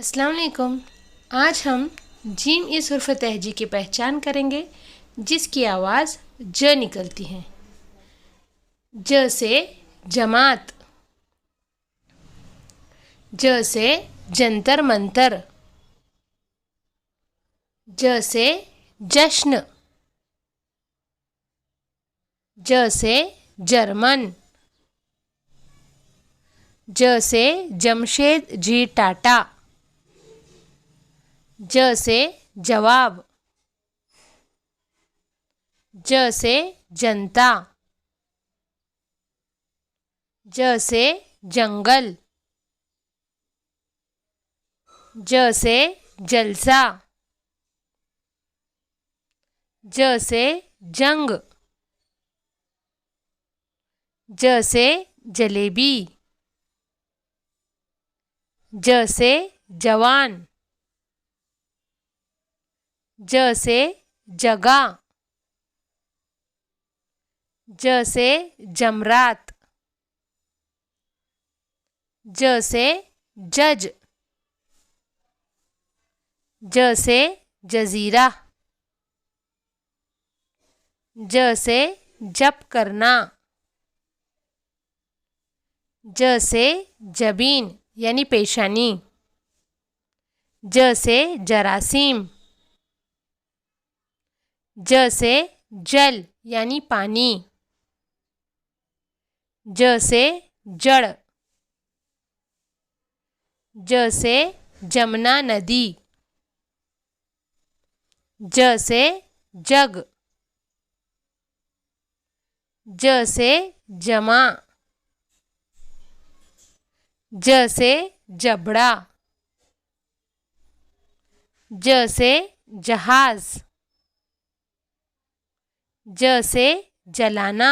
अस्सलाम वालेकुम। आज हम जीम इस हुर्फ तहजी की पहचान करेंगे जिसकी आवाज़ ज निकलती है। ज से जमात, ज से जंतर मंतर, ज से जश्न, ज से जर्मन, ज से जमशेद जी टाटा, ज से जवाब, ज से जनता, ज से जंगल, ज से जलसा, ज से जंग, ज से जलेबी, ज से जवान, ज से जगह, ज से जमरात, ज से जज, ज से जजीरा, ज से जप करना, ज से जबीन यानी पेशानी, ज से जरासीम, ज से जल यानी पानी, ज से जड़, ज से जमुना नदी, ज से जग, ज से जमा, ज से जबड़ा, ज से जहाज, ज से जलाना,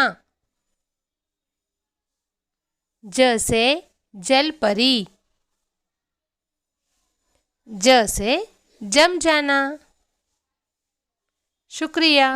ज से जलपरी, ज से जम जाना। शुक्रिया।